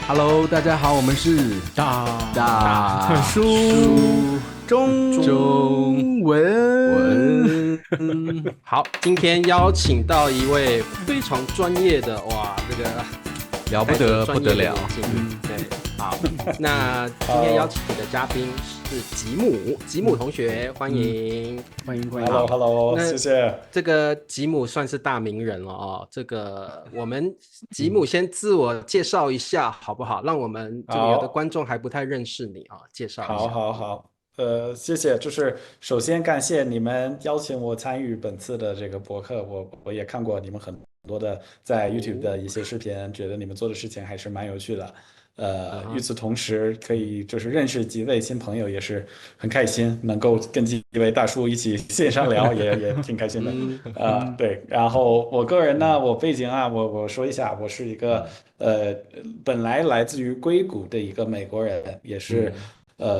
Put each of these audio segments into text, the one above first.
Hello，大家好，我们是大特殊中文。好，今天邀请到一位非常专业的，哇，这个了不得不得了。对，好，那今天邀请的嘉宾是吉姆同学，欢迎。欢迎。Hello， 谢谢。这个吉姆算是大名人了哦。这个我们吉姆先自我介绍一下好不好？让我们这个有的观众还不太认识你啊，介绍一下。好，谢谢。就是首先感谢你们邀请我参与本次的这个博客，我也看过你们很多的在 YouTube 的一些视频，觉得你们做的事情还是蛮有趣的。与此同时，可以就是认识几位新朋友，也是很开心，能够跟几位大叔一起线上聊，也挺开心的。对。然后我个人呢，我背景啊，我说一下，我是一个本来自于硅谷的一个美国人，也是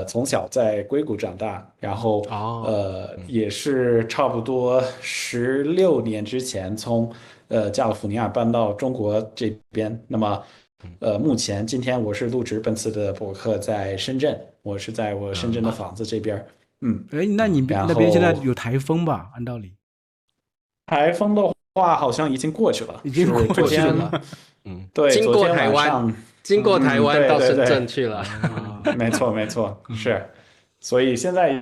从小在硅谷长大，然后也是差不多16年之前从加利福尼亚搬到中国这边。那么目前今天我是录制本次的博客在深圳，我是在我深圳的房子这边。那你然那边现在后有台风吧？按道理台风的话好像已经过去了，已经过去了。对，经过昨天台湾晚上，到深对，圳去了。没错，是。所以现在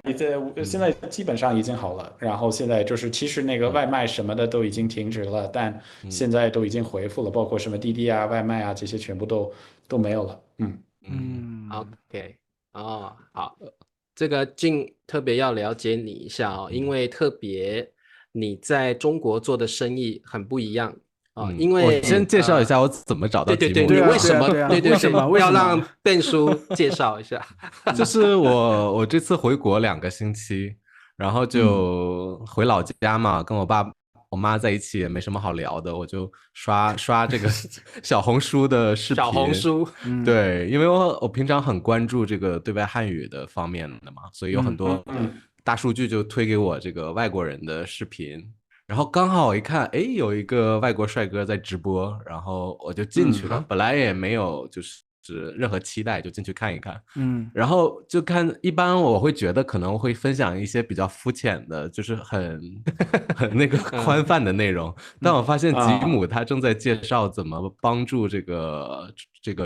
基本上已经好了，然后现在就是其实那个外卖什么的都已经停止了，但现在都已经恢复了，包括什么滴滴啊、外卖啊这些全部都没有了。OK， 好，这个静特别要了解你一下哦，因为特别你在中国做的生意很不一样因为我先介绍一下我怎么找到吉姆。对，你为什么？为什么要让Ben叔介绍一下？就是我这次回国2个星期，然后就回老家嘛，跟我爸我妈在一起也没什么好聊的，我就刷这个小红书的视频。小红书，对，因为我平常很关注这个对外汉语的方面的嘛，所以有很多大数据就推给我这个外国人的视频。然后刚好我一看，哎，有一个外国帅哥在直播，然后我就进去了。本来也没有就是任何期待，就进去看一看。然后就看，一般我会觉得可能会分享一些比较肤浅的，就是很那个宽泛的内容。但我发现吉姆他正在介绍怎么帮助这个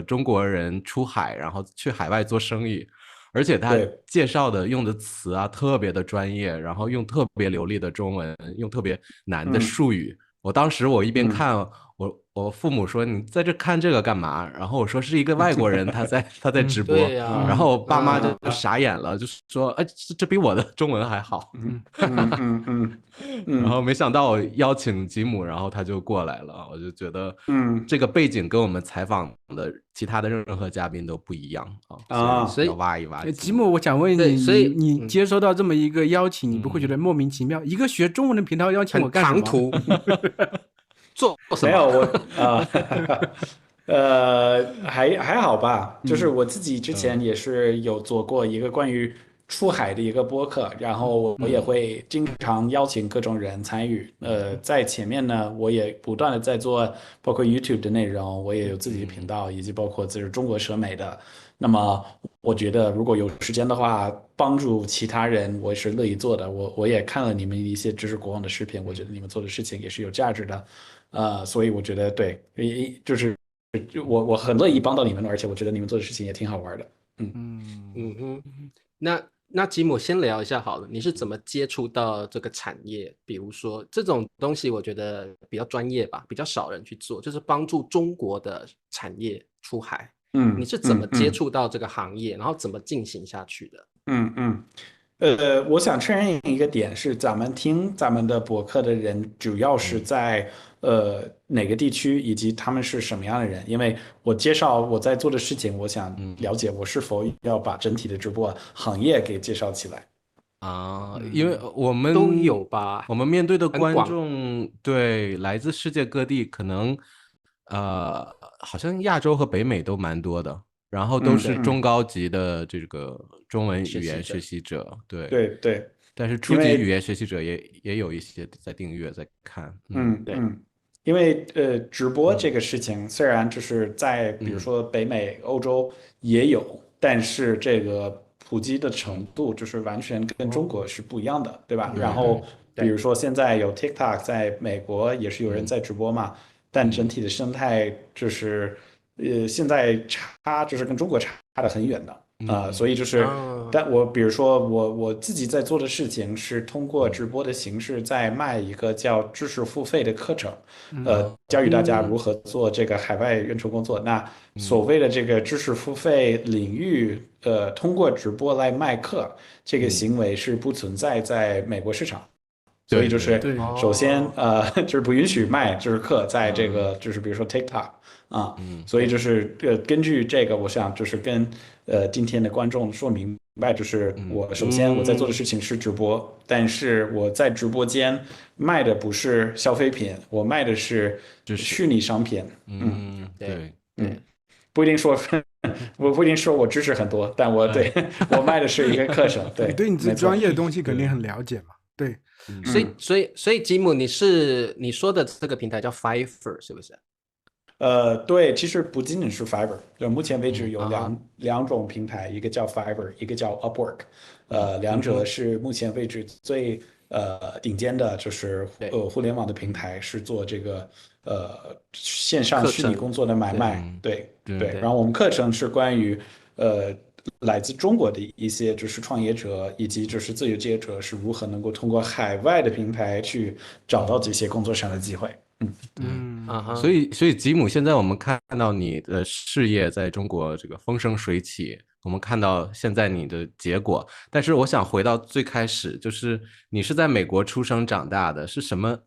中国人出海，然后去海外做生意。而且他介绍的用的词啊特别的专业，然后用特别流利的中文，用特别难的术语。我当时一边看，我父母说你在这看这个干嘛？然后我说是一个外国人他在直播，然后我爸妈就傻眼了，就是说哎这比我的中文还好。然后没想到我邀请吉姆，然后他就过来了，我就觉得这个背景跟我们采访的其他的任何嘉宾都不一样所以要挖一挖。吉姆，我想问你，你接收到这么一个邀请，你不会觉得莫名其妙？一个学中文的频道邀请我干什么？长途做什么？没有还好吧，就是我自己之前也是有做过一个关于出海的一个播客，然后我也会经常邀请各种人参与。在前面呢，我也不断的在做包括 YouTube 的内容，我也有自己的频道，以及包括就是中国社美的。那么我觉得如果有时间的话，帮助其他人，我是乐意做的。我也看了你们一些知识国网的视频，我觉得你们做的事情也是有价值的。所以我觉得对，就是我很乐意帮到你们，而且我觉得你们做的事情也挺好玩的。那吉姆先聊一下好了，你是怎么接触到这个产业？比如说这种东西，我觉得比较专业吧，比较少人去做，就是帮助中国的产业出海。你是怎么接触到这个行业，然后怎么进行下去的？我想确认一个点是，咱们听咱们的博客的人主要是在哪个地区，以及他们是什么样的人？因为我介绍我在做的事情，我想了解我是否要把整体的直播行业给介绍起来。因为我们都有吧，我们面对的观众对来自世界各地，可能好像亚洲和北美都蛮多的，然后都是中高级的这个中文语言学习者，对，但是初级语言学习者也有一些在订阅在看，对，因为直播这个事情虽然就是在比如说北美、欧洲也有，但是这个普及的程度就是完全跟中国是不一样的，对吧？然后比如说现在有 TikTok，在美国也是有人在直播嘛，但整体的生态就是现在就是跟中国差得很远的所以就是。但我比如说我自己在做的事情是通过直播的形式在卖一个叫知识付费的课程，教育大家如何做这个海外援助工作。那所谓的这个知识付费领域，通过直播来卖课，这个行为是不存在在美国市场。所以就是首先就是不允许卖就是课在这个就是比如说 TikTok 所以就是根据这个，我想就是跟今天的观众说明白，就是我首先我在做的事情是直播，但是我在直播间卖的不是消费品，我卖的是虚拟商品。对，不一定说我不一定说我知识很多，但我我卖的是一个课程。对，你对你自己专业的东西肯定很了解嘛。对，所以吉姆，你说的这个平台叫 Fiverr 是不是？对，其实不仅仅是 Fiverr，就目前为止有两种平台，一个叫 Fiverr，一个叫 Upwork，两者是目前为止最顶尖的，就是互联网的平台，是做这个线上虚拟工作的买卖。对。然后我们课程是关于来自中国的一些就是创业者以及就是自由职业者是如何能够通过海外的平台去找到这些工作上的机会。所以吉姆，现在我们看到你的事业在中国这个风生水起，我们看到现在你的结果，但是我想回到最开始，就是你是在美国出生长大的，是什么？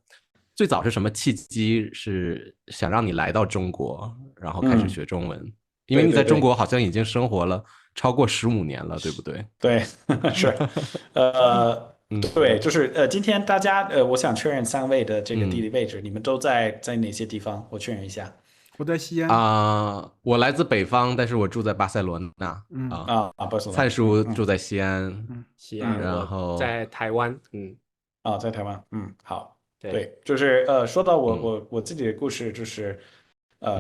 最早是什么契机是想让你来到中国，然后开始学中文？因为你在中国好像已经生活了超过15年了，对不对？对，是，对，就是今天大家我想确认3位的这个地理位置，你们都在哪些地方？我确认一下。我在西安我来自北方，但是我住在巴塞罗那。巴塞罗那。蔡叔住在西安，西安，然后在台湾，在台湾，好，对，就是说到我自己的故事，就是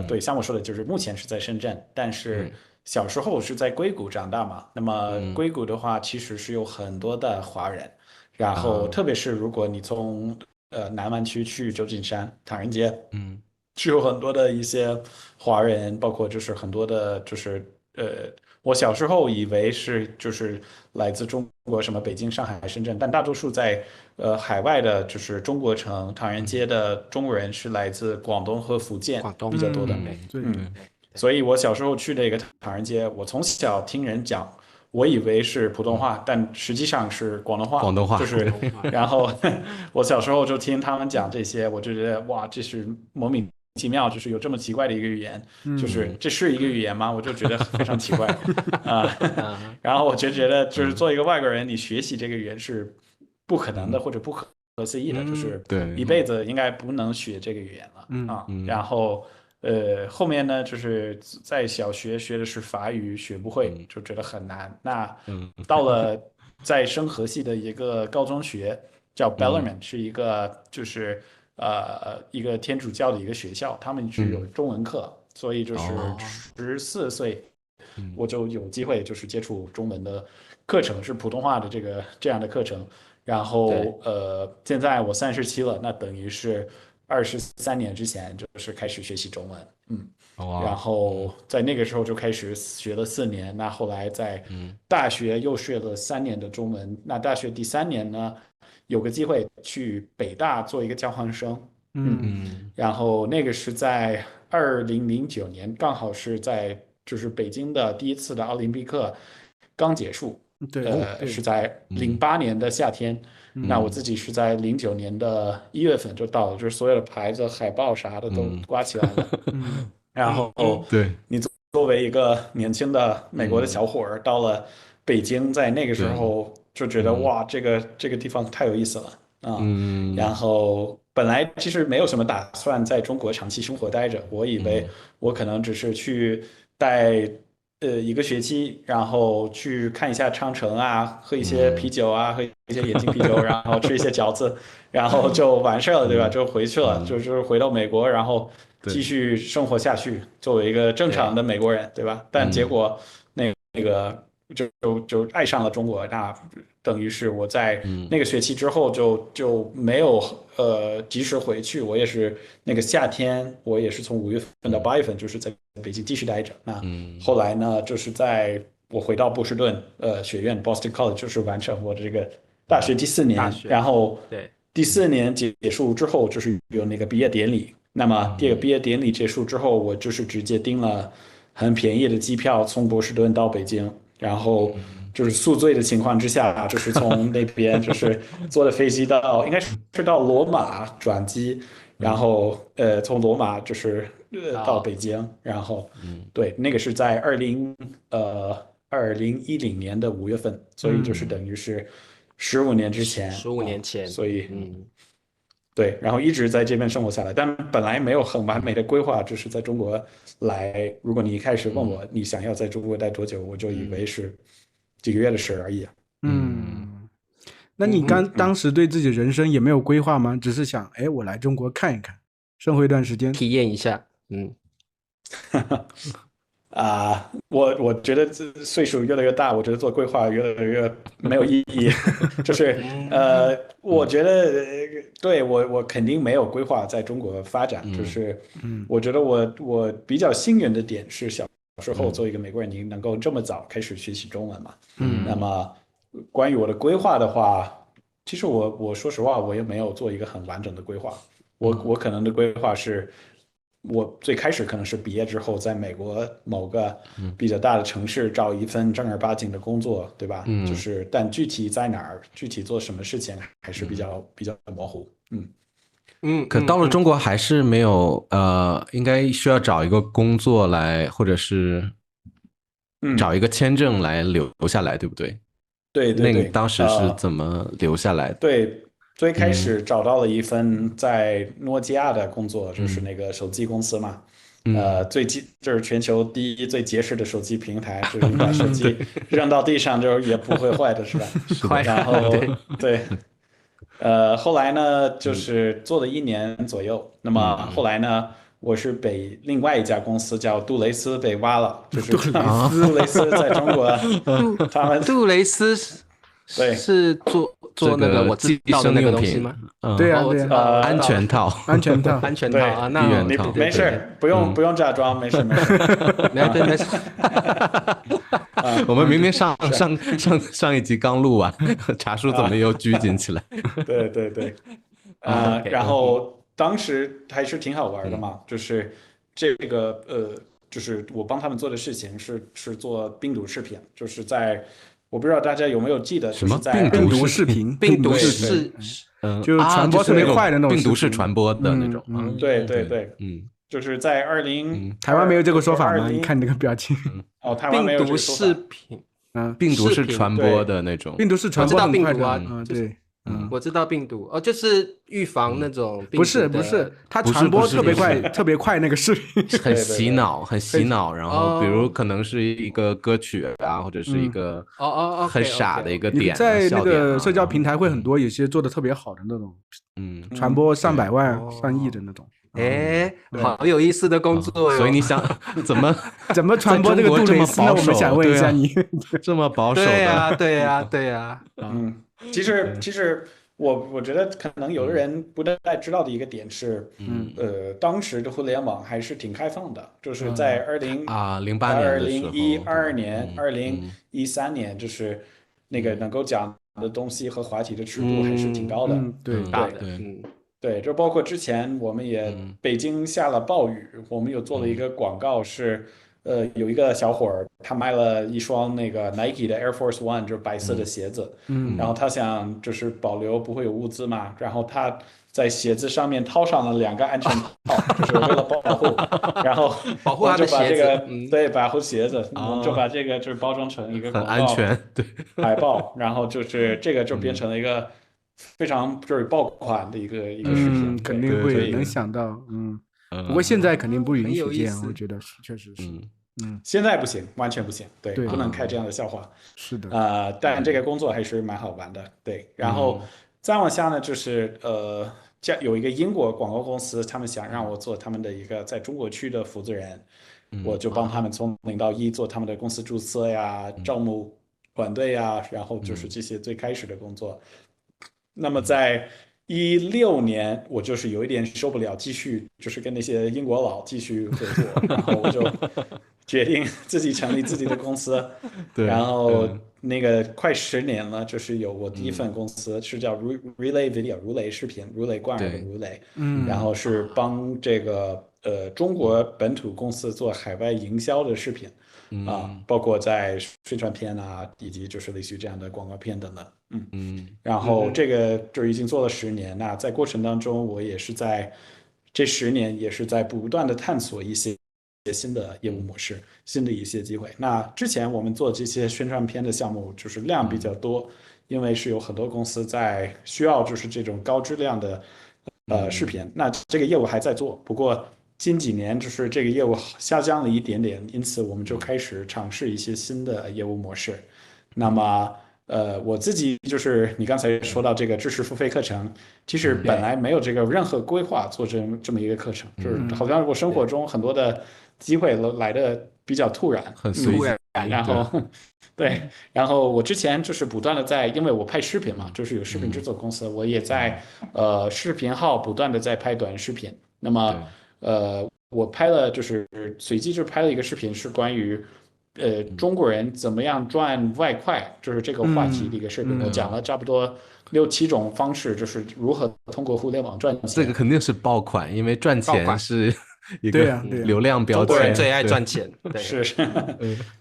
对，像我说的，就是目前是在深圳，但是小时候是在硅谷长大嘛。那么硅谷的话，其实是有很多的华人，然后特别是如果你从南湾区去旧金山、唐人街，是有很多的一些华人，包括就是很多的，就是我小时候以为是就是来自中国什么北京、上海、深圳，但大多数在海外的，就是中国城、唐人街的中国人是来自广东和福建比较多的。所以我小时候去那个唐人街，我从小听人讲，我以为是普通话，但实际上是广东话。广东话就是，然后我小时候就听他们讲这些，我就觉得哇，这是莫名其妙，就是有这么奇怪的一个语言，就是这是一个语言吗？我就觉得非常奇怪然后我就觉得，就是做一个外国人，你学习这个语言是不可能的，或者不可思议的，就是一辈子应该不能学这个语言了然后后面呢，就是在小学学的是法语，学不会，就觉得很难。那到了在升河系的一个高中学，叫 Bellarmine，是一个就是一个天主教的一个学校，他们是有中文课，所以就是14岁我就有机会就是接触中文的课程，是普通话的这样的课程。然后现在我37了，那等于是23年之前就是开始学习中文，然后在那个时候就开始学了4年，那后来在大学又学了3年的中文，那大学第3年呢，有个机会去北大做一个交换生，然后那个是在2009年，刚好是在就是北京的第一次的奥林匹克刚结束，是在08年的夏天。那我自己是在09年的1月份就到了，就是所有的牌子、海报啥的都挂起来了。然后你作为一个年轻的美国的小伙儿，到了北京，在那个时候就觉得哇，这个地方太有意思了然后本来其实没有什么打算在中国长期生活待着，我以为我可能只是去带一个学期，然后去看一下长城啊，喝一些啤酒啊，喝一些眼镜啤酒，然后吃一些饺子，然后就完事了，对吧？就回去了，就是回到美国，然后继续生活下去，作为一个正常的美国人，对吧？但结果那个就爱上了中国，那等于是我在那个学期之后就没有及时回去，我也是那个夏天，我也是从5月份到8月份就是在北京继续待着。那后来呢，就是在我回到波士顿学院 Boston College，就是完成我的这个大学第4年，然后第4年结束之后就是有那个毕业典礼。那么这个毕业典礼结束之后，我就是直接订了很便宜的机票从波士顿到北京，然后就是宿醉的情况之下，就是从那边就是坐的飞机到应该是到罗马转机，然后从罗马就是到北京，然后对，那个是在2010年的5月份，所以就是等于是15年之前，15年前，所以对，然后一直在这边生活下来，但本来没有很完美的规划，就是在中国来。如果你一开始问我你想要在中国待多久，我就以为是几个月的事而已。那你当时对自己人生也没有规划吗？只是想，哎，我来中国看一看，生活一段时间，体验一下。我觉得岁数越来越大，我觉得做规划越来越没有意义。就是我觉得对我肯定没有规划在中国发展。就是我觉得我比较幸运的点是小时候作为一个美国人，你能够这么早开始学习中文嘛。那么关于我的规划的话，其实我说实话，我也没有做一个很完整的规划。我可能的规划是，我最开始可能是毕业之后，在美国某个比较大的城市找一份正儿八经的工作，对吧？就是但具体在哪儿，具体做什么事情，还是比较模糊。可到了中国还是没有应该需要找一个工作来，或者是找一个签证来留下来，对不对？对。那你当时是怎么留下来的？对。最开始找到了一份在诺基亚的工作，就是那个手机公司嘛。就是全球第一最结实的手机平台，就是你把手机扔到地上就也不会坏的，是吧？然后对，后来呢，就是做了1年左右。那么后来呢，我是被另外一家公司叫杜蕾斯被挖了，就是杜蕾斯在中国，他们杜蕾斯对是做那个我知道的那个东西吗？对啊，安全套啊，那你没事，不用假装，没事。没事。我们明明上一集刚录完，茶叔怎么又拘谨起来？对。然后当时还是挺好玩的嘛，就是这个就是我帮他们做的事情是做病毒视频，就是在。我不知道大家有没有记得，什么病毒视频，就是传播特别快的那种病毒式传播的那种。对，就是在台湾没有这个说法吗？你看那个表情。台湾没有这个说法。病毒式传播的那种。病毒式传播很快的对。我知道病毒就是预防那种病毒。不是，它传播特别快，特别快那个视频，很洗脑。然后比如可能是一个歌曲啊，或者是一个很傻的一个点。在那个社交平台会很多，有些做的特别好的那种，传播上百万、上亿的那种。好有意思的工作哟。所以你想怎么传播这个杜蕾斯呢？我们想问一下你，这么保守的？对呀。其实我觉得可能有的人不太知道的一个点是，当时的互联网还是挺开放的，就是在08年的时候2012年、2013年，就是那个能够讲的东西和话题的尺度还是挺高的。对，就包括之前我们也北京下了暴雨，我们有做了一个广告是。有一个小伙儿，他买了一双那个 Nike 的 Air Force One，就是白色的鞋子。然后他想就是保留不会有物资嘛，然后他在鞋子上面套上了2个安全套，就是为了保护。然后保护他的鞋子，对，保护鞋子，我们就把这个就是包装成一个很安全对海报，然后就是这个就变成了一个非常就是爆款的一个视频，肯定会能想到，不过现在肯定不允许这样，我觉得确实是。现在不行，完全不行，对，对不能开这样的笑话。是的，但这个工作还是蛮好玩的，对。然后再往下呢，就是有一个英国广告公司，他们想让我做他们的一个在中国区的负责人，我就帮他们从0到1做他们的公司注册呀、招募团队呀，然后就是这些最开始的工作。那么在16年，我就是有一点受不了，继续就是跟那些英国佬继续合作，然后我就决定自己成立自己的公司。对，然后那个快10年了，就是有我第一份公司是叫 Relay Video 如雷视频，如雷贯耳的如雷，然后是帮这个中国本土公司做海外营销的视频。包括在宣传片啊，以及就是类似于这样的广告片等等，然后这个就已经做了10年。那在过程当中，我也是在这10年也是在不断的探索一些新的业务模式，新的一些机会。那之前我们做这些宣传片的项目，就是量比较多，因为是有很多公司在需要就是这种高质量的视频。那这个业务还在做，不过近几年就是这个业务下降了一点点，因此我们就开始尝试一些新的业务模式。那么我自己就是你刚才说到这个知识付费课程，其实本来没有这个任何规划做这么一个课程，就是好像我生活中很多的机会来的比较突然，很随意。然后对，然后我之前就是不断的在，因为我拍视频嘛，就是有视频制作公司，我也在视频号不断的在拍短视频。那么我拍了就是随机就拍了一个视频，是关于中国人怎么样赚外快，就是这个话题的一个视频。我讲了差不多6、7种方式，就是如何通过互联网赚钱。这个肯定是爆款，因为赚钱是一个流量标签。中国人最爱赚钱，是。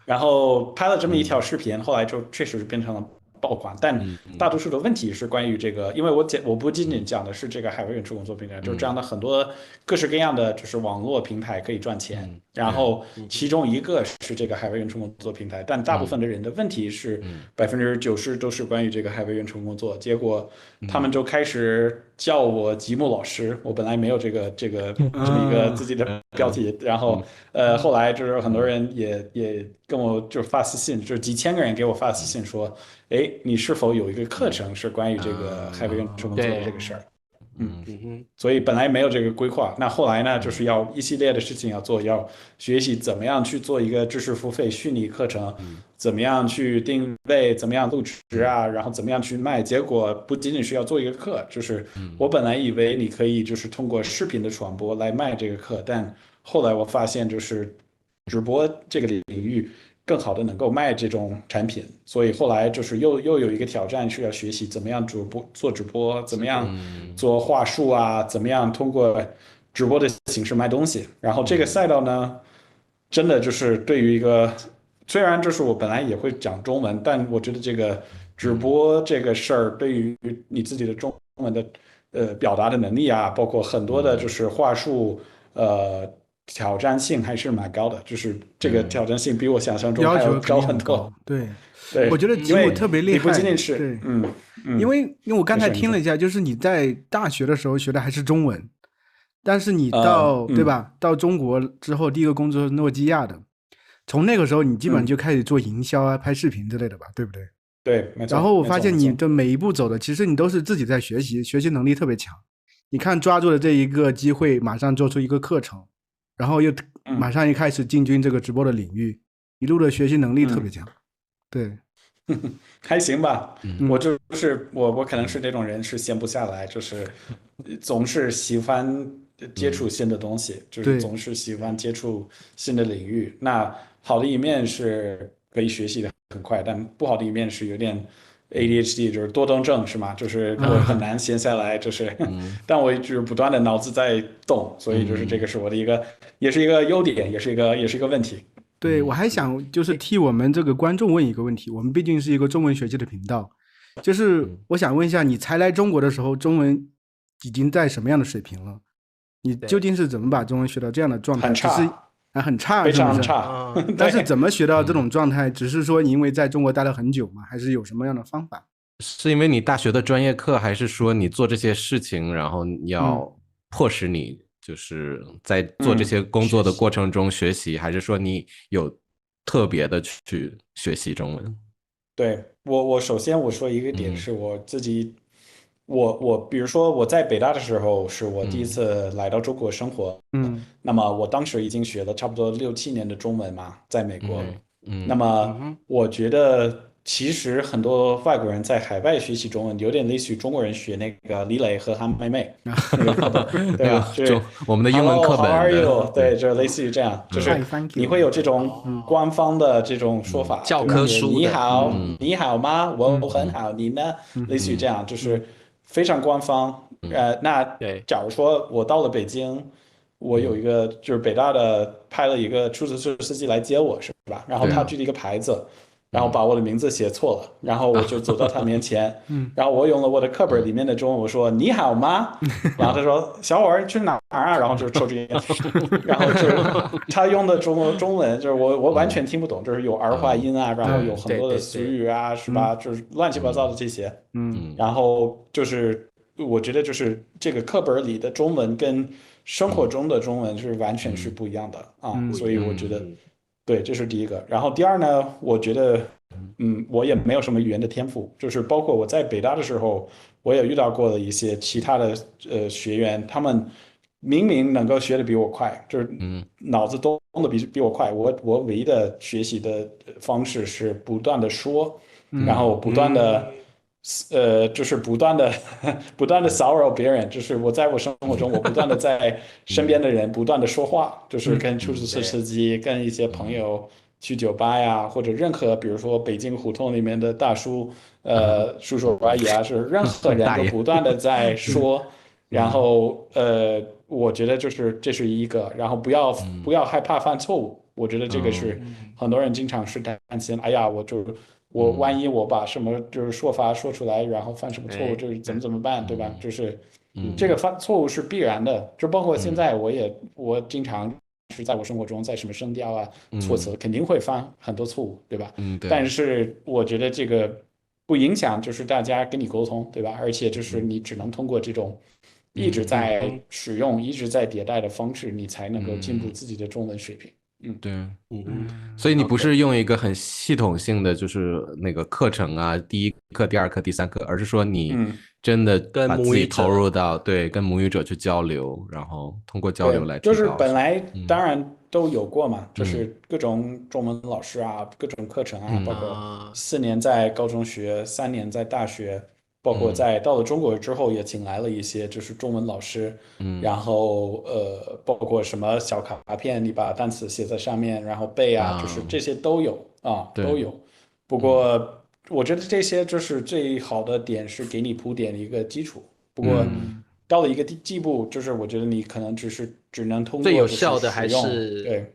然后拍了这么一条视频，后来就确实变成了爆款，但大多数的问题是关于这个，因为我不仅仅讲的是这个海外演出工作平台，就是这样的很多各式各样的就是网络平台可以赚钱，然后其中一个是这个海外演出工作平台，但大部分的人的问题是90%都是关于这个海外演出工作，结果他们就开始叫我吉木老师，我本来没有这么一个自己的标题，然后后来就是很多人也跟我就发私信，就是几千个人给我发私信说，哎，你是否有一个课程是关于这个海外演出工作的这个事儿？所以本来没有这个规划，那后来呢，就是要一系列的事情要做，要学习怎么样去做一个知识付费虚拟课程，怎么样去定位，怎么样录制啊，然后怎么样去卖。结果不仅仅是要做一个课，就是我本来以为你可以就是通过视频的传播来卖这个课，但后来我发现就是直播这个领域更好的能够卖这种产品，所以后来就是又有一个挑战，是要学习怎么样做直播，怎么样做话术啊，怎么样通过直播的形式卖东西。然后这个赛道呢，真的就是对于一个虽然就是我本来也会讲中文，但我觉得这个直播这个事儿对于你自己的中文的表达的能力啊，包括很多的就是话术挑战性还是蛮高的，就是这个挑战性比我想象中还要高很多。对，对，我觉得吉姆特别厉害。你不仅仅是对，因为我刚才听了一下，就是你在大学的时候学的还是中文，但是你到对吧？到中国之后，第一个工作是诺基亚的，从那个时候你基本上就开始做营销啊、拍视频之类的吧，对不对？对，没错。然后我发现你的每一步走的，其实你都是自己在学习，学习能力特别强。你看抓住了这一个机会，马上做出一个课程。然后又马上一开始进军这个直播的领域，一路的学习能力特别强。对，还行吧。我就是我可能是这种人，是闲不下来，就是总是喜欢接触新的东西，就是总是喜欢接触新的领域。那好的一面是可以学习的很快，但不好的一面是有点ADHD， 就是多动症是吗？就是我很难闲下来，就是但我就是不断的脑子在动，所以就是这个是我的一个，也是一个优点，也是一个问题。对，我还想就是替我们这个观众问一个问题，我们毕竟是一个中文学习的频道，就是我想问一下，你才来中国的时候，中文已经在什么样的水平了？你究竟是怎么把中文学到这样的状态？很差。很差，非常差。但是怎么学到这种状态？只是说你因为在中国待了很久吗？还是有什么样的方法？是因为你大学的专业课，还是说你做这些事情，然后你要迫使你就是在做这些工作的过程中学习，还是说你有特别的去学习中文？对，我首先我说一个点是我自己，我比如说我在北大的时候是我第一次来到中国生活，那么我当时已经学了差不多6、7年的中文嘛，在美国，那么我觉得其实很多外国人在海外学习中文，有点类似于中国人学那个李磊和韩梅梅那个课本，对吧？就是我们的英文课 Hello, how 本 are 的 you？对，就类似于这样，就是 Hi, thank you 你会有这种官方的这种说法，教对吧就是科书的你好，你好吗？我很好，你呢？类似于这样，就是非常官方。那对假如说我到了北京，我有一个就是北大的派了一个出租车司机来接我，是吧？然后他举了一个牌子，然后把我的名字写错了，然后我就走到他面前，然后我用了我的课本里面的中文，我说你好吗？然后他说小伙儿去哪儿啊？然后就是抽着烟，然后就是他用的中文就是我完全听不懂，就是有儿化音啊，然后有很多的俗语啊，是吧？就是乱七八糟的这些，然后就是我觉得就是这个课本里的中文跟生活中的中文是完全是不一样的啊，所以我觉得。对，这是第一个。然后第二呢，我觉得，我也没有什么语言的天赋，就是包括我在北大的时候，我也遇到过的一些其他的学员，他们明明能够学的比我快，就是脑子动的比我快，我唯一的学习的方式是不断的说，然后不断的。就是不断的不断的骚扰别人，就是我在我生活中，我不断的在身边的人不断的说话，就是跟出租车司机、跟一些朋友去酒吧呀，或者任何比如说北京胡同里面的大叔、叔叔阿姨啊，是任何人都不断的在说，然后我觉得就是这是一个，然后不要害怕犯错误，我觉得这个是很多人经常是担心，哎呀，我万一我把什么就是说法说出来，然后犯什么错误，就是怎么办，对吧？就是这个犯错误是必然的，就包括现在我经常是在我生活中，在什么声调啊、措辞肯定会犯很多错误，对吧？对。但是我觉得这个不影响就是大家跟你沟通，对吧？而且就是你只能通过这种一直在使用、一直在迭代的方式，你才能够进步自己的中文水平。对，所以你不是用一个很系统性的就是那个课程啊，第一课、第二课、第三课，而是说你真的把自己投入到跟母语者去交流，然后通过交流来提高。就是本来当然都有过嘛，就是各种中文老师啊，各种课程啊，包括4年在高中学，3年在大学。包括到了中国之后，也请来了一些就是中文老师，然后包括什么小卡片，你把单词写在上面，然后背啊，就是这些都有啊，都有。不过我觉得这些就是最好的点是给你铺点一个基础。不过到了一个地步，就是我觉得你可能只能通过最有效的还是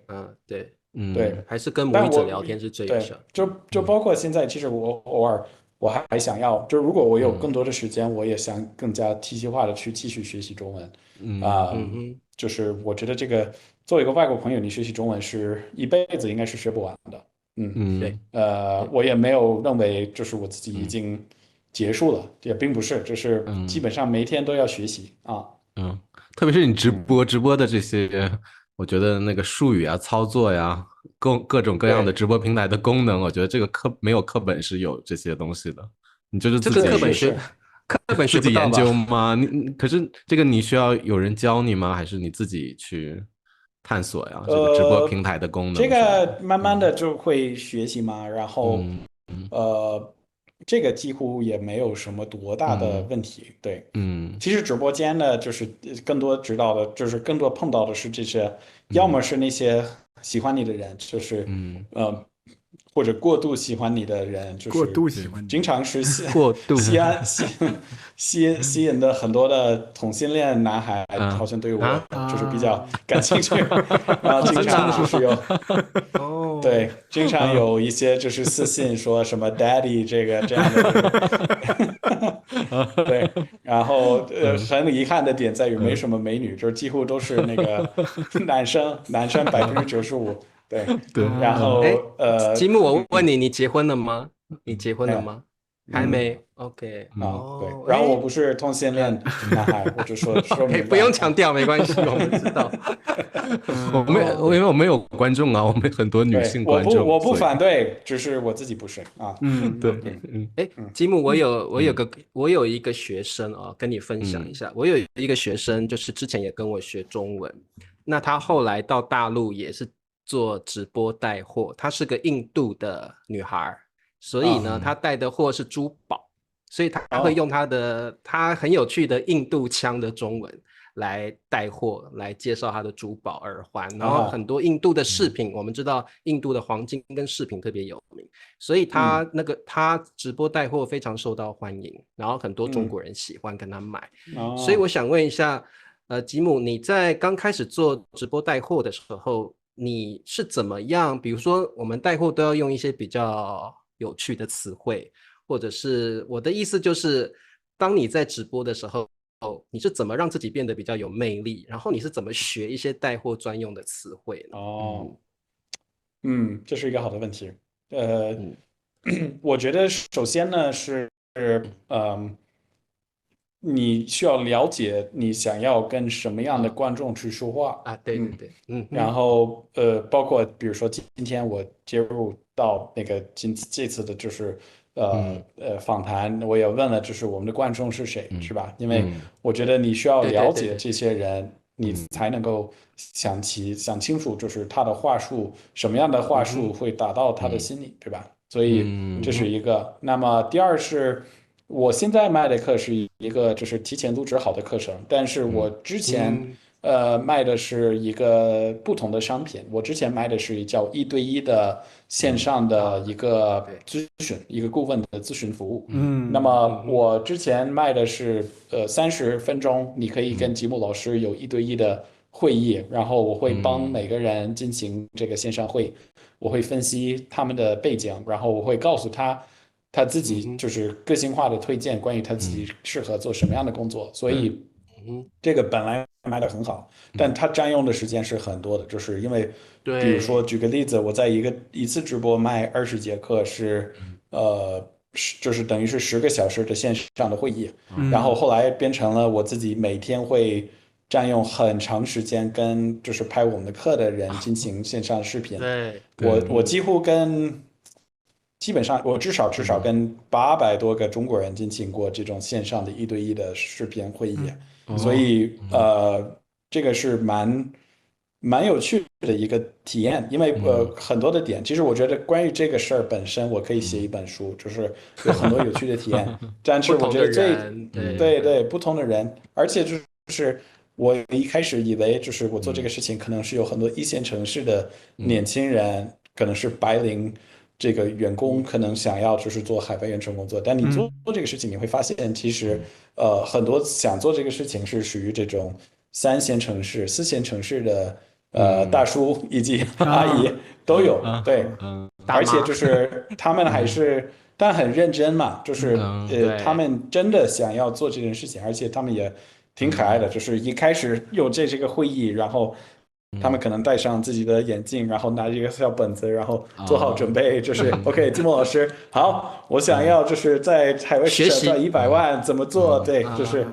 对，对，还是跟母语者聊天是最有效的。就包括现在，其实我偶尔。我还想要，就是如果我有更多的时间，我也想更加体系化的去继续学习中文。就是我觉得这个作为一个外国朋友，你学习中文是一辈子应该是学不完的。对。我也没有认为就是我自己已经结束了，也并不是，就是基本上每天都要学习啊。特别是你直播的这些，我觉得那个术语啊、操作呀。各种各样的直播平台的功能，我觉得这个没有课本是有这些东西的，你就是自己课本学自己研究吗？可是这个你需要有人教你吗？还是你自己去探索呀？这个直播平台的功能，这个慢慢的就会学习嘛，然后这个几乎也没有什么多大的问题。对，其实直播间呢，就是更多知道的，就是更多碰到的是这些，要么是那些喜欢你的人，就是或者过度喜欢你的人，就是过度喜欢你，经常是过度吸引的很多的同性恋男孩，好像对我就是比较感兴趣，然后经常就是对，经常有一些就是私信说什么 daddy 这样的，对，然后很遗憾的点在于没什么美女，就是几乎都是那个男生95%。对，然后吉姆，我问你，你结婚了吗？你结婚了吗？还没 OK 对，然后我不是同性恋男孩，我就说明白不用强调，没关系，我们知道。因为我们有观众啊，我们很多女性观众，我不反对，只是我自己不是啊。对，吉姆，我有一个学生哦，跟你分享一下。我有一个学生，就是之前也跟我学中文，那他后来到大陆也是做直播带货，她是个印度的女孩，所以呢，她带的货是珠宝，所以她会用她很有趣的印度腔的中文来带货，来介绍她的珠宝耳环，然后很多印度的饰品，我们知道印度的黄金跟饰品特别有名，所以她直播带货非常受到欢迎，然后很多中国人喜欢跟她买，所以我想问一下，吉姆，你在刚开始做直播带货的时候，你是怎么样？比如说，我们带货都要用一些比较有趣的词汇，或者是我的意思就是，当你在直播的时候，你是怎么让自己变得比较有魅力？然后你是怎么学一些带货专用的词汇呢？这是一个好的问题。我觉得首先呢是你需要了解你想要跟什么样的观众去说话啊，对，然后包括比如说今天我接入到那个这次的就是访谈，我也问了就是我们的观众是谁，是吧？因为我觉得你需要了解这些人，你才能够想清楚，就是他的话术什么样的话术会打到他的心里，对吧？所以这是一个。那么第二是。我现在卖的课是一个就是提前录制好的课程，但是我之前卖的是一个不同的商品。我之前卖的是叫1对1的线上的一个咨询，一个顾问的咨询服务。那么我之前卖的是30分钟，你可以跟吉姆老师有1对1的会议，然后我会帮每个人进行这个线上会，我会分析他们的背景，然后我会告诉他自己就是个性化的推荐，关于他自己适合做什么样的工作，所以这个本来卖的很好，但他占用的时间是很多的，就是因为比如说举个例子，我在一次直播卖20节课是就是等于是10个小时的线上的会议，然后后来变成了我自己每天会占用很长时间跟就是拍我们的课的人进行线上视频，我几乎基本上我至少跟800多个中国人进行过这种线上的1对1的视频会议，所以这个是蛮有趣的一个体验，因为很多的点，其实我觉得关于这个事儿本身，我可以写一本书，就是有很多有趣的体验，但是我觉得对不同的人，而且就是我一开始以为就是我做这个事情可能是有很多1线城市的年轻人，可能是白领。这个员工可能想要就是做海外远程工作，但你做这个事情，你会发现其实很多想做这个事情是属于这种3线城市、4线城市的大叔以及阿姨都有，对，而且就是他们还是但很认真嘛，就是他们真的想要做这件事情，而且他们也挺可爱的，就是一开始有这个会议，然后。他们可能戴上自己的眼镜，然后拿着一个小本子，然后做好准备，就是 OK， 金墨老师，好，我想要就是在海外市场赚100万，怎么做？对，就是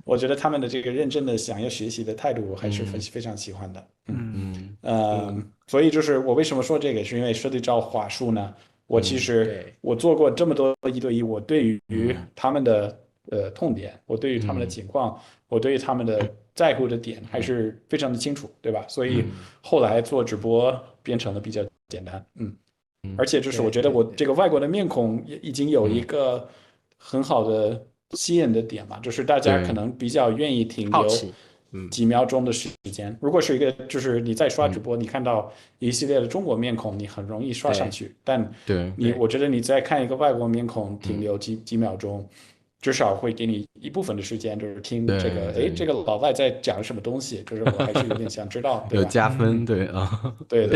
我觉得他们的这个认真的想要学习的态度，我还是非常喜欢的。所以就是我为什么说这个，是因为涉及到话术呢？我其实我做过这么多1对1，我对于他们的痛点，我对于他们的情况，我对于他们的在乎的点还是非常的清楚，对吧？所以后来做直播变成了比较简单，而且就是我觉得我这个外国的面孔已经有一个很好的吸引的点嘛，就是大家可能比较愿意停留几秒钟的时间。如果是一个就是你在刷直播，你看到一系列的中国面孔，你很容易刷上去，但我觉得你在看一个外国面孔停留几秒钟。至少会给你一部分的时间，就是听这个，这个老外在讲什么东西，就是我还是有点想知道，对吧？有加分，对啊，对，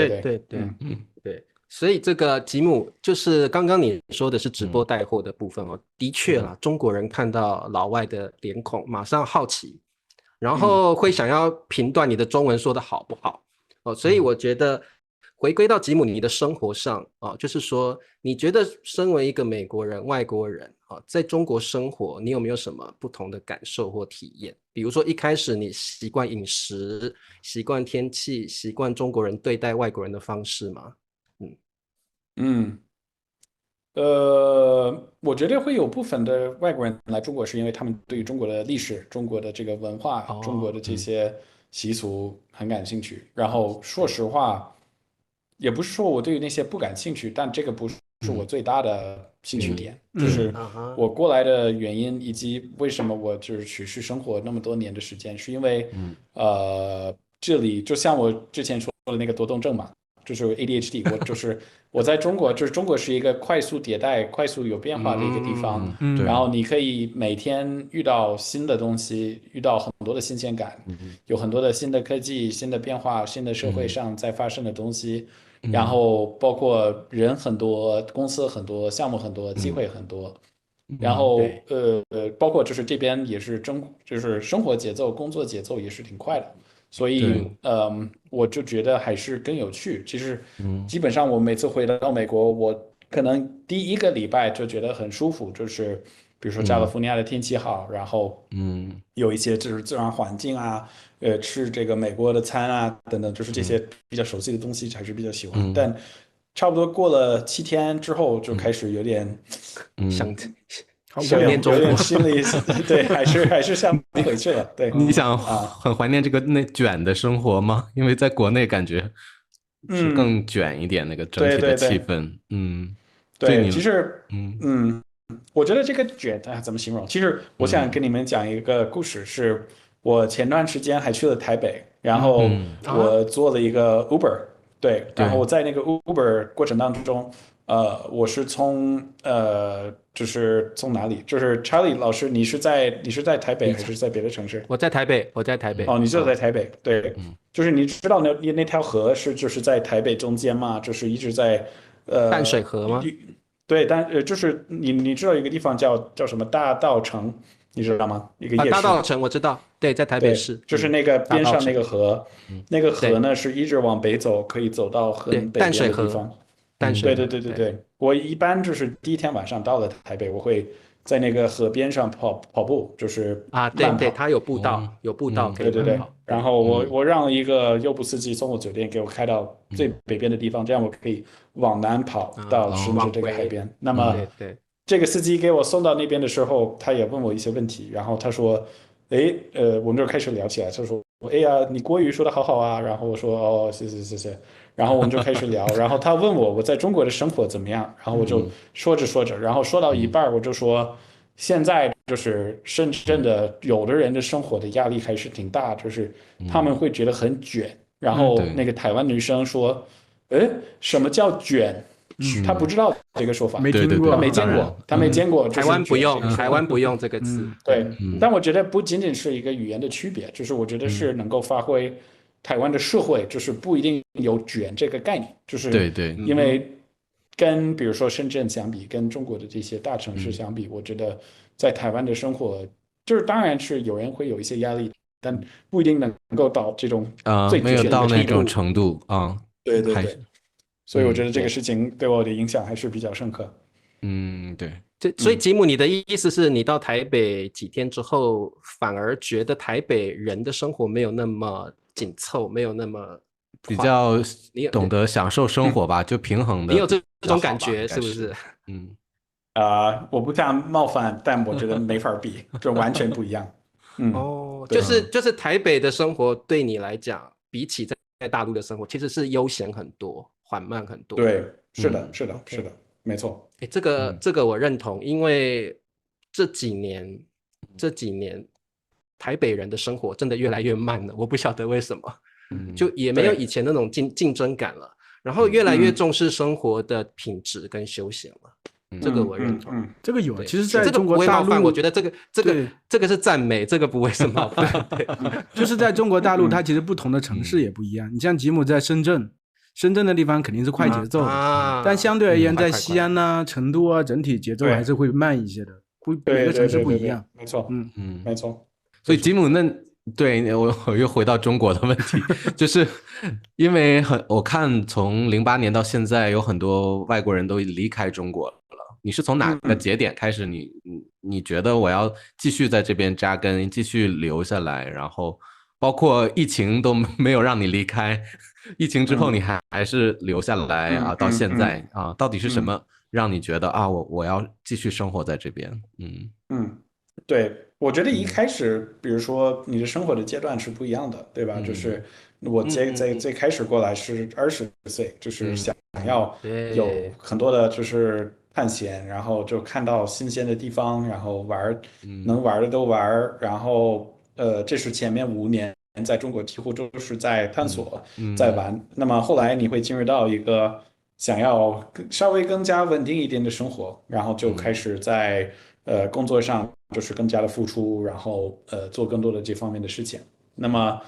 所以这个吉姆就是刚刚你说的是直播带货的部分哦，的确啦，中国人看到老外的脸孔，马上好奇，然后会想要评断你的中文说的好不好哦，所以我觉得回归到吉姆尼的生活上啊，就是说，你觉得身为一个美国人、外国人啊，在中国生活，你有没有什么不同的感受或体验？比如说一开始你习惯饮食、习惯天气、习惯中国人对待外国人的方式吗？嗯，我觉得会有部分的外国人来中国，是因为他们对于中国的历史、中国的这个文化、中国的这些习俗很感兴趣。然后说实话，也不是说我对于那些不感兴趣，但这个不是我最大的兴趣点。就是我过来的原因，以及为什么我就是持续生活那么多年的时间，是因为这里就像我之前说的那个多动症嘛。就是 ADHD， 我在中国，就是中国是一个快速迭代、快速有变化的一个地方，然后你可以每天遇到新的东西，遇到很多的新鲜感，有很多的新的科技、新的变化、新的社会上在发生的东西，然后包括人很多、公司很多、项目很多、机会很多，然后包括就是这边也是就是生活节奏、工作节奏也是挺快的。所以，我就觉得还是更有趣。其实，基本上我每次回到美国，我可能第一个礼拜就觉得很舒服，就是比如说加利福尼亚的天气好，然后有一些就是自然环境啊，吃这个美国的餐啊等等，就是这些比较熟悉的东西还是比较喜欢。但差不多过了7天之后，就开始有点想念中国，有点心里对，还是想回去了。对，你想很怀念这个那卷的生活吗？因为在国内感觉是更卷一点，那个整体的气氛。对，其实我觉得这个卷怎么形容？其实我想跟你们讲一个故事，是我前段时间还去了台北，然后我做了一个 Uber，对，然后我在那个 Uber 过程当中。我是就是从哪里？就是 Charlie 老师，你是在台北还是在别的城市？我在台北。哦，你就在台北，对，就是你知道那条河就是在台北中间嘛，就是一直在淡水河吗？对，就是你知道一个地方叫什么大稻埕，你知道吗？一个夜市。大稻埕我知道，对，在台北市，就是那个边上那个河，那个河呢是一直往北走，可以走到很北边的地方。对，我一般就是第一天晚上到了台北，我会在那个河边上跑步，就是对，它有步道，可以对，跑。然后我让一个优步司机从我酒店给我开到最北边的地方，这样我可以往南跑到顺着这个海边。那么这个司机给我送到那边的时候，他也问我一些问题，然后他说，我们就开始聊起来，他说，哎呀，你国语说的好好啊，然后我说，哦，谢谢。然后我们就开始聊，然后他问我在中国的生活怎么样，然后我就说着，然后说到一半我就说，现在就是深圳的有的人的生活的压力还是挺大，就是他们会觉得很卷。然后那个台湾女生说，什么叫卷？她不知道这个说法，没听过，她没见过。台湾不用这个词。对，但我觉得不仅仅是一个语言的区别，就是我觉得是能够发挥。台湾的社会就是不一定有卷这个概念，就是因为跟比如说深圳相比，跟中国的这些大城市相比，我觉得在台湾的生活，就是当然是有人会有一些压力，但不一定能够到这种没有到那种程度啊。对，所以我觉得这个事情对我的影响还是比较深刻。对。所以吉姆，你的意思是你到台北几天之后，反而觉得台北人的生活没有那么紧凑，没有那么比较懂得享受生活吧，就平衡的。你有这种感觉是不是？我不想冒犯，但我觉得没法比，就完全不一样。就是台北的生活对你来讲，比起在大陆的生活，其实是悠闲很多，缓慢很多。对，是的，没错。这个我认同，因为这几年台北人的生活真的越来越慢了，我不晓得为什么，就也没有以前那种竞争感了，然后越来越重视生活的品质跟休闲了。这个我认同，这个有，其实在中国大陆，我觉得这个是赞美，这个不会是冒犯。对，就是在中国大陆，它其实不同的城市也不一样。你像吉姆在深圳的地地方肯定是快节奏的，但相对而言，在西安啊、成都啊，整体节奏还是会慢一些的。每个城市不一样，没错，没错。所以吉姆，那对，我又回到中国的问题，就是因为我看从08年到现在，有很多外国人都离开中国了。你是从哪个节点开始你觉得我要继续在这边扎根，继续留下来，然后包括疫情都没有让你离开，疫情之后你还是留下来啊，到现在啊，到底是什么让你觉得啊，我要继续生活在这边？对，我觉得一开始，比如说你的生活的阶段是不一样的，对吧？就是我在最开始过来是20岁，就是想要有对，很多的，就是探险，然后就看到新鲜的地方，然后能玩的都玩，然后这是前面5年在中国几乎都是在探索，在玩。那么后来你会进入到一个想要稍微更加稳定一点的生活，然后就开始在工作上就是更加的付出，然后做更多的这方面的事情。那么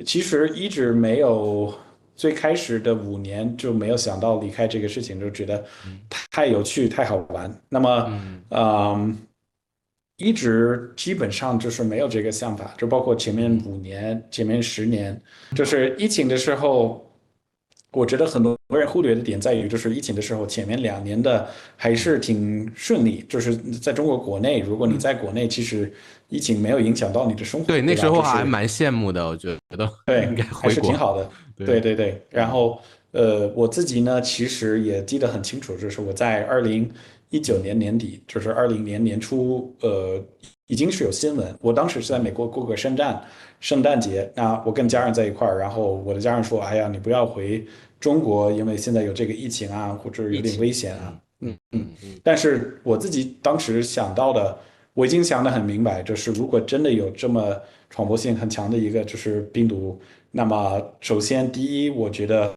其实一直没有最开始的5年就没有想到离开这个事情，就觉得太有趣、太好玩。那么一直基本上就是没有这个想法，就包括前面5年、前面10年，就是疫情的时候。我觉得很多人忽略的点在于，就是疫情的时候，前面2年的还是挺顺利。就是在中国国内，如果你在国内，其实疫情没有影响到你的生活，对，那对吧？时候就是还蛮羡慕的，我觉得应对，该还是挺回国。好的。对对，对对，然后我自己呢，其实也记得很清楚，就是我在2019年年底，就是20年年初，已经是有新闻。我当时是在美国过个圣诞节，那我跟家人在一块儿，然后我的家人说：“哎呀，你不要回中国，因为现在有这个疫情啊，或者有点危疫情，险啊。”但是我自己当时想到的，我已经想得很明白，就是如果真的有这么传播性很强的一个就是病毒，那么首先第一，我觉得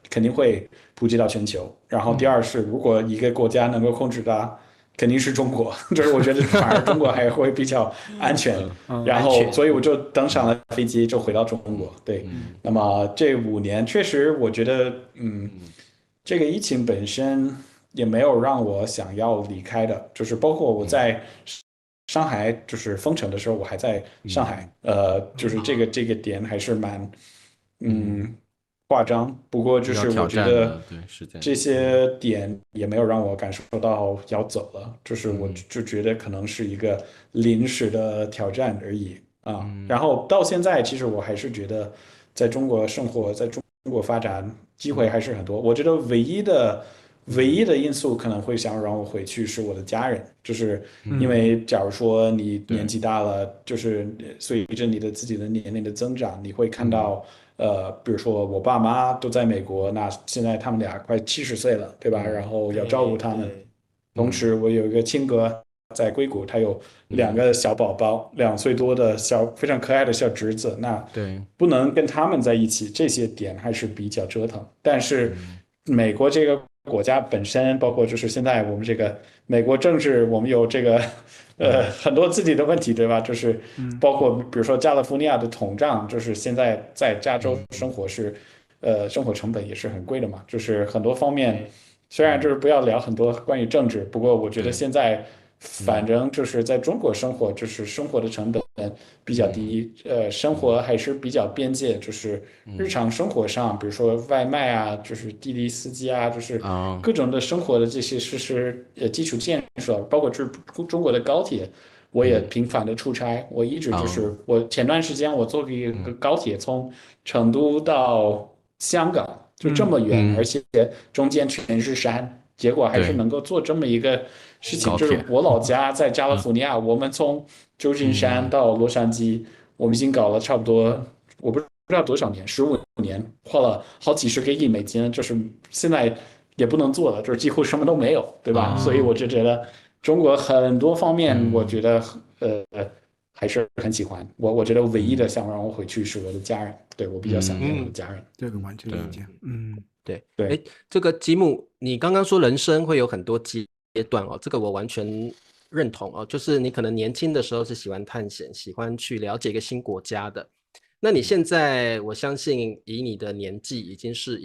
肯定会普及到全球，然后第二是如果一个国家能够控制它，肯定是中国，就是我觉得反而中国还会比较安全。然安全，后，所以我就登上了飞机，就回到中国。对，那么这5年确实，我觉得，这个疫情本身也没有让我想要离开的，就是包括我在上海就是封城的时候，我还在上海，就是这个点还是蛮夸张，不过就比较挑是我觉得战的，对，是这样。这些点也没有让我感受到要走了，就是我嗯就觉得可能是一个临时的挑战而已啊。然后到现在，其实我还是觉得在中国生活，在中国发展机会还是很多。我觉得唯一的因素可能会想让我回去是我的家人，就是因为假如说你年对，纪大了，就是随着你的自己的年龄的增长，你会看到，比如说我爸妈都在美国，那现在他们俩快70岁了，对吧？然后要照顾他们。对对，同时，我有一个亲哥在硅谷，他有2个小宝宝，2岁多的非常可爱的小侄子，那对，不能跟他们在一起，这些点还是比较折腾。但是美国这个国家本身，包括就是现在我们这个美国政治，我们有这个很多自己的问题，对吧？就是包括比如说加利福尼亚的通胀，就是现在在加州生活是生活成本也是很贵的嘛，就是很多方面。虽然就是不要聊很多关于政治，不过我觉得对，现在反正就是在中国生活，就是生活的成本比较低，生活还是比较边界，就是日常生活上，比如说外卖啊，就是滴滴司机啊，就是啊，各种的生活的这些基础建设，包括就是中国的高铁。我也频繁的出差，我一直就啊，是我前段时间我坐一个高铁从成都到香港，就这么远，而且中间全是山，结果还是对，能够做这么一个事情。高铁，就是我老家在加利福尼亚，我们从旧金山到洛杉矶，我们已经搞了差不多我不知道多少年，15年，花了好几十个亿美金，就是现在也不能做了，就是几乎什么都没有，对吧？所以啊，我就觉得中国很多方面，我觉得呃还是很喜欢。我觉得唯一的想让我回去是我的家人，对，我比较想念我的家人。这个完全对，理解。对，哎，对，这个吉姆，你刚刚说人生会有很多阶段哦，这个我完全认同哦。就是你可能年轻的时候是喜欢探险，喜欢去了解一个新国家的，那你现在我相信以你的年纪已经是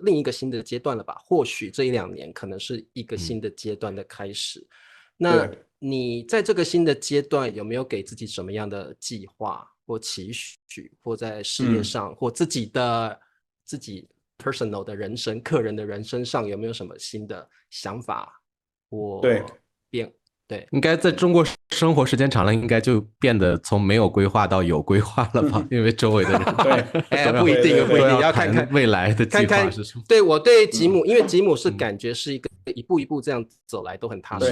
另一个新的阶段了吧？或许这1-2年可能是一个新的阶段的开始。那对，你在这个新的阶段有没有给自己什么样的计划，或期许，或在事业上，或自己 personal 的人生、个人的人生上，有没有什么新的想法或对，应该在中国生活时间长了，应该就变得从没有规划到有规划了吧？因为周围的人对，不一定，不一定，要看看未来的计划是什么。对，我对吉姆，因为吉姆是感觉是一个一步一步这样走来都很踏实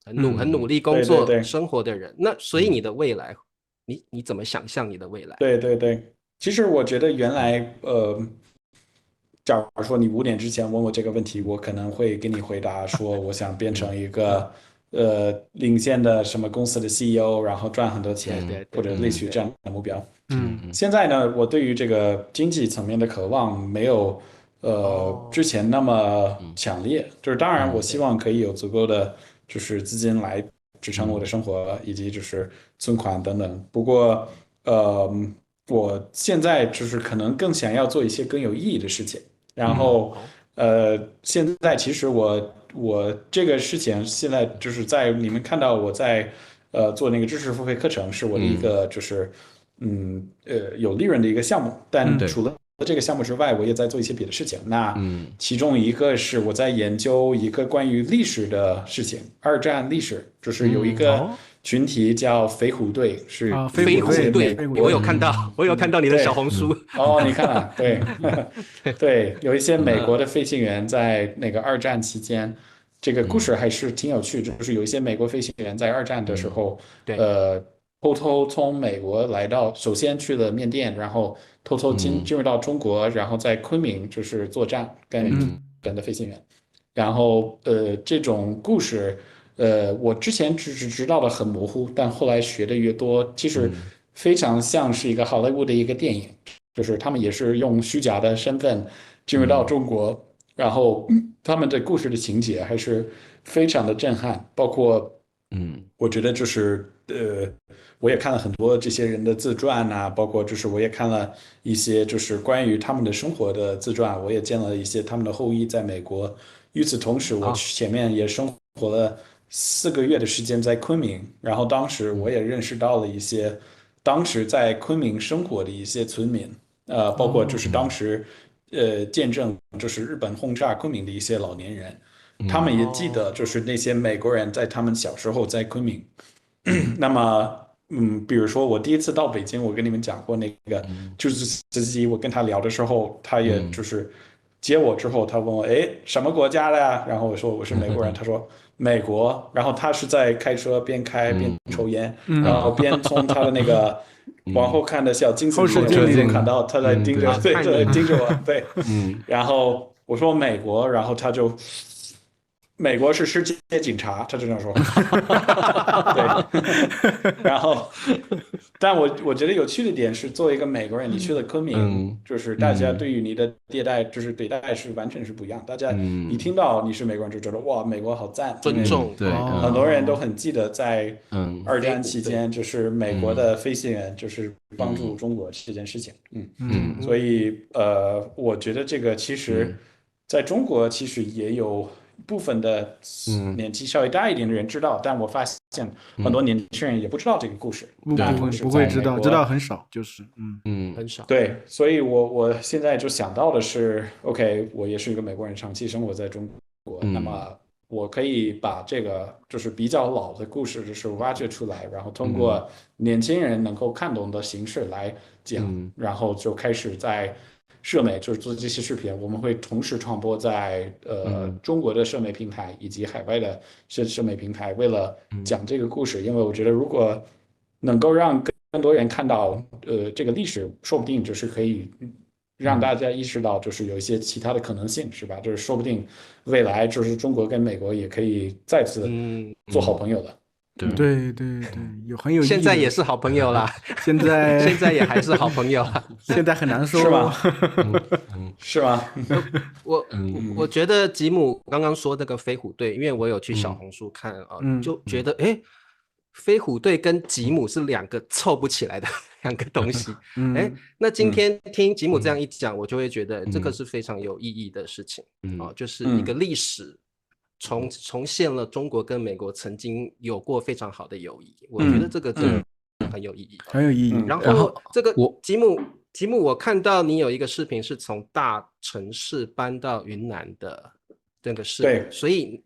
的人，很努力工作生活的人。那所以你的未来，你怎么想象你的未来？对，其实我觉得原来假如说你5点之前问我这个问题，我可能会给你回答说，我想变成一个领先的什么公司的 CEO， 然后赚很多钱，或者类似于这样的目标。现在呢，我对于这个经济层面的渴望没有之前那么强烈。就是当然，我希望可以有足够的就是资金来支撑我的生活，以及就是存款等等。不过我现在就是可能更想要做一些更有意义的事情。然后现在其实我这个事情现在就是在你们看到我在做那个知识付费课程，是我的一个就是有利润的一个项目。但除了这个项目之外，我也在做一些别的事情。那其中一个是我在研究一个关于历史的事情，二战历史，就是有一个群体叫飞虎队，是飞虎队，我有看到你的小红书。你看了，对，有一些美国的飞行员在那个二战期间，这个故事还是挺有趣的。就是有一些美国飞行员在二战的时候，偷偷从美国来到，首先去了缅甸，然后偷偷进入到中国，然后在昆明就是作战，跟日本的飞行员。然后这种故事。我之前只知道的很模糊，但后来学的越多，其实非常像是一个好莱坞的一个电影，就是他们也是用虚假的身份进入到中国，然后他们的故事的情节还是非常的震撼，包括我觉得就是我也看了很多这些人的自传啊，包括就是我也看了一些就是关于他们的生活的自传，我也见了一些他们的后裔在美国。与此同时，我前面也生活了4个月的时间在昆明，然后当时我也认识到了一些当时在昆明生活的一些村民，包括就是当时见证就是日本轰炸昆明的一些老年人，他们也记得就是那些美国人在他们小时候在昆明。那么比如说我第一次到北京，我跟你们讲过那个就是司机，我跟他聊的时候，他也就是接我之后，他问我，什么国家的呀？然后我说我是美国人，他说美国，然后他是在开车边开边抽烟，然后边从他的那个往后看的小镜子里就看到他在盯着，对，盯着我，对，然后我说美国，然后他就。美国是世界警察，他这样说。对，然后，但我觉得有趣的点是，作为一个美国人，你去了昆明，就是大家对于你的对待是完全是不一样。大家一听到你是美国人，就觉得哇，美国好赞，尊重。对，很多人都很记得在二战期间，就是美国的飞行员就是帮助中国这件事情。所以我觉得这个其实在中国其实也有。部分的年纪稍微大一点的人知道，但我发现很多年轻人也不知道这个故事，不会知道很少，就是很少。对，所以我现在就想到的是 ，OK， 我也是一个美国人，长期生活在中国，那么我可以把这个就是比较老的故事，就是挖掘出来，然后通过年轻人能够看懂的形式来讲，然后就开始在。社媒就是做这些视频，我们会同时传播在中国的社媒平台以及海外的社媒平台。为了讲这个故事，因为我觉得如果能够让更多人看到这个历史，说不定就是可以让大家意识到，就是有一些其他的可能性，是吧？就是说不定未来就是中国跟美国也可以再次做好朋友的。对，很有意义。现在也是好朋友啦，现在也还是好朋友啦。现在很难说，是吗？是吗？我觉得吉姆刚刚说这个飞虎队，因为我有去小红书看就觉得飞虎队跟吉姆是2个凑不起来的2个东西。那今天听吉姆这样一讲，我就会觉得这个是非常有意义的事情就是一个历史。重现了中国跟美国曾经有过非常好的友谊，我觉得这个真的很有意义。很有意义。然后这个吉姆，我看到你有一个视频是从大城市搬到云南的这个视频，对，所以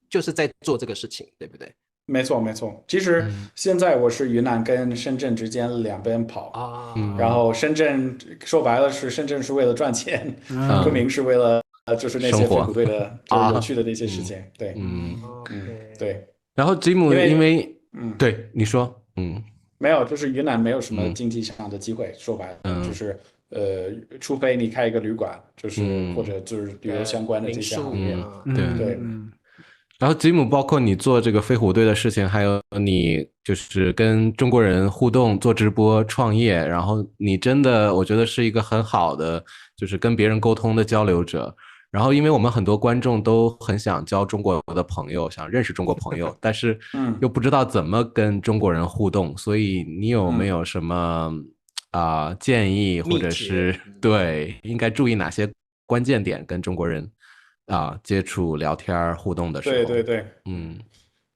就是在做这个事情，对不对？没错，没错。其实现在我是云南跟深圳之间两边跑啊，然后深圳说白了是深圳是为了赚钱，昆明是为了就是那些飞虎队的就是有趣的那些事情。对，对。然后吉姆因为对你说，没有，就是云南没有什么经济上的机会，说白了就是除非你开一个旅馆，就是或者就是旅游相关的这些行业。对。然后吉姆，包括你做这个飞虎队的事情，还有你就是跟中国人互动、做直播、创业，然后你真的我觉得是一个很好的，就是跟别人沟通的交流者。然后因为我们很多观众都很想交中国的朋友，想认识中国朋友，但是又不知道怎么跟中国人互动，所以你有没有什么建议，或者是对应该注意哪些关键点跟中国人接触、聊天、互动的时候？对，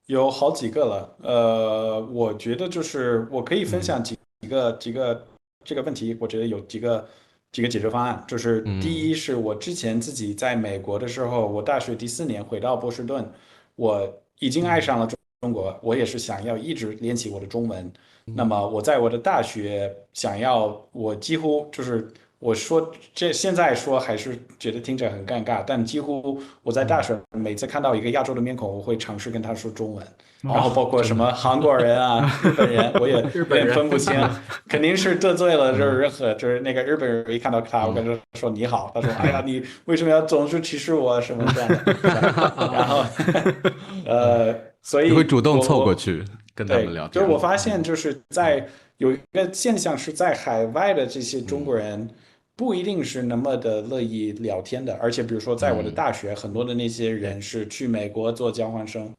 有好几个了。我觉得就是我可以分享几个这个问题，我觉得有几个解决方案。就是第一是我之前自己在美国的时候，我大学第4年回到波士顿，我已经爱上了中国，我也是想要一直练起我的中文。那么我在我的大学想要，我几乎就是我说这现在说还是觉得听着很尴尬，但几乎我在大学每次看到一个亚洲的面孔，我会尝试跟他说中文。然后包括什么韩国人啊、日本人，我也有点分不清，肯定是得罪了就是任何就是那个日本人一看到他，我跟他说你好，他说哎呀你为什么要总是歧视我什么这样的，然后所以你会主动凑过去跟他们聊天。就是我发现就是有一个现象是在海外的这些中国人不一定是那么的乐意聊天的，而且比如说在我的大学，很多的那些人是去美国做交换生。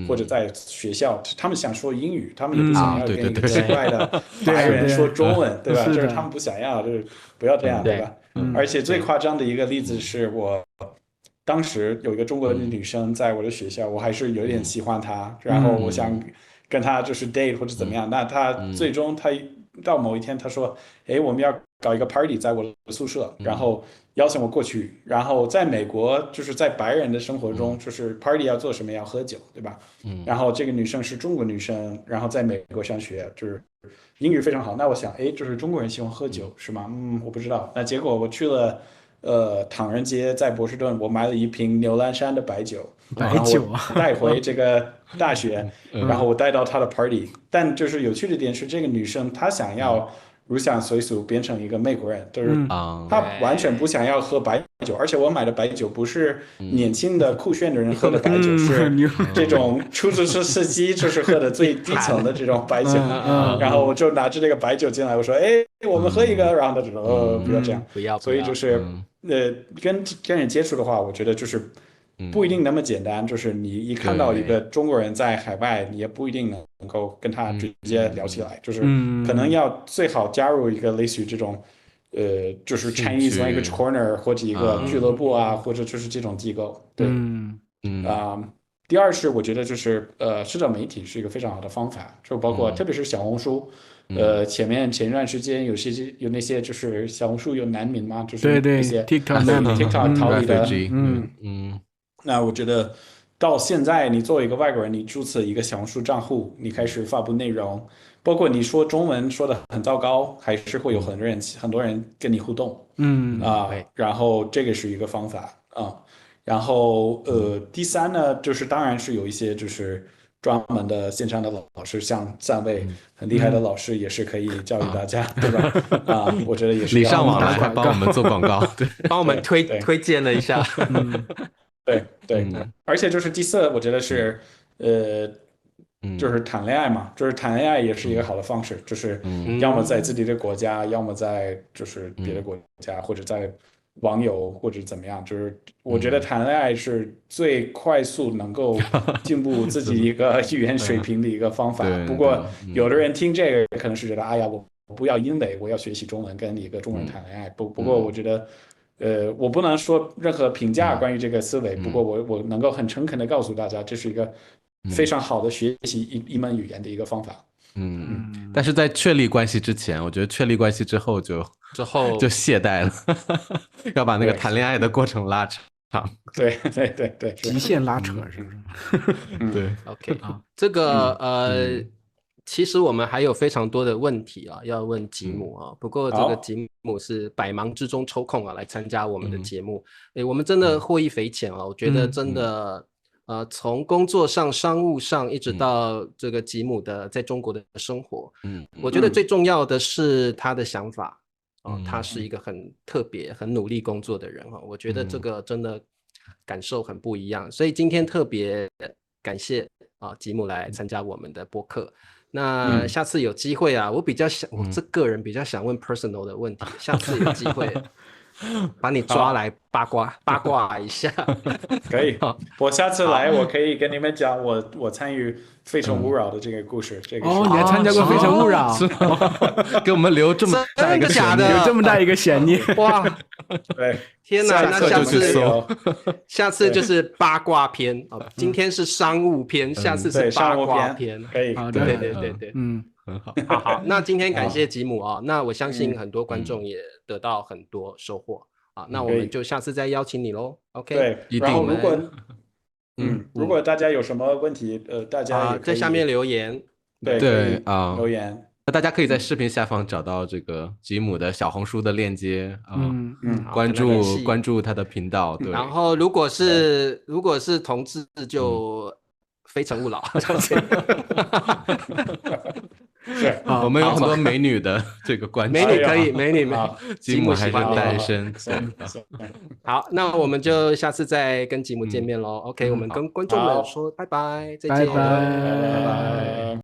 或者在学校，他们想说英语，他们也不想要跟一个奇怪的白人说中文，对吧？就是他们不想要，就是不要这样，对吧？而且最夸张的一个例子是我当时有一个中国的女生在我的学校，我还是有点喜欢她，然后我想跟她就是 date 或者怎么样，那她最终她到某一天她说，哎，我们要搞一个 party 在我的宿舍，然后邀请我过去。然后在美国，就是在白人的生活中，就是 party 要做什么？要喝酒，对吧？然后这个女生是中国女生，然后在美国上学，就是英语非常好。那我想，哎，就是中国人喜欢喝酒是吗？我不知道。那结果我去了唐人街，在波士顿，我买了一瓶牛栏山的白酒，然后我带回这个大学，然后我带到她的 party。但就是有趣的点是，这个女生她想要入乡随俗，变成一个美国人，就是她完全不想要喝白酒，而且我买的白酒不是年轻的酷炫的人喝的白酒，是这种出租车司机就是喝的最低层的这种白酒。然后我就拿着这个白酒进来，我说：“哎，我们喝一个。”然后他就说：“不要这样。”不要。所以就是跟人接触的话，我觉得就是不一定那么简单。就是你一看到一个中国人在海外，你也不一定能够跟他直接聊起来，就是可能要最好加入一个类似于这种就是 Chinese Language Corner 或者一个俱乐部啊，或者就是这种机构。对，第二是我觉得就是社交媒体是一个非常好的方法，就包括特别是小红书。前一段时间有那些就是小红书有难民嘛，就是那些 TikTok 逃离的，那我觉得到现在你作为一个外国人，你注册一个小红书账户，你开始发布内容，包括你说中文说的很糟糕，还是会有很多人跟你互动，然后这个是一个方法然后第三呢，就是当然是有一些就是专门的线上的老师，像3位很厉害的老师也是可以教育大家，对吧？我觉得也是。礼尚往来，帮我们做广告，对，帮我们推荐了一下。对，而且就是第4，我觉得是就是谈恋爱嘛，就是谈恋爱也是一个好的方式，就是要么在自己的国家，要么在就是别的国家，或者在网友或者怎么样，就是我觉得谈恋爱是最快速能够进步自己一个语言水平的一个方法。不过有的人听这个可能是觉得，哎呀，我不要因为我要学习中文跟一个中国人谈恋爱。不过我觉得，我不能说任何评价关于这个思维。不过我能够很诚恳的告诉大家，这是一个非常好的学习一门语言的一个方法。但是在确立关系之前，我觉得确立关系之后就懈怠了，要把那个谈恋爱的过程拉长。对，极限拉扯是不是？对 ，OK 啊，这个其实我们还有非常多的问题啊要问吉姆啊，不过这个吉姆是百忙之中抽空啊来参加我们的节目，我们真的获益匪浅啊，我觉得真的从工作上、商务上一直到这个吉姆的在中国的生活，我觉得最重要的是他的想法。他是一个很特别、很努力工作的人哈，我觉得这个真的感受很不一样，所以今天特别感谢吉姆来参加我们的播客。那下次有机会啊，我这个人比较想问 personal 的问题，下次有机会把你抓来八卦一下。可以，我下次来，我可以跟你们讲我参与《非诚勿扰》的这个故事。这个你还参加过《非诚勿扰》？给我们留这么大一个悬念，有这么大一个悬念，哇！对，天哪，那下次就是八卦篇啊，今天是商务篇，下次是八卦篇，可以。对，很好，好，那今天感谢吉姆啊，那我相信很多观众也得到很多收获啊，那我们就下次再邀请你咯 OK， 对，然后如果大家有什么问题，大家也可以在下面留言，对留言。那大家可以在视频下方找到这个吉姆的小红书的链接关注他的频道。对，然后如果是同志就非诚勿扰。是，我们有很多美女的这个关注，美女可以，美女，吉姆还是单身。好，那我们就下次再跟吉姆见面咯。OK，我们跟观众们说拜拜，再见，拜拜。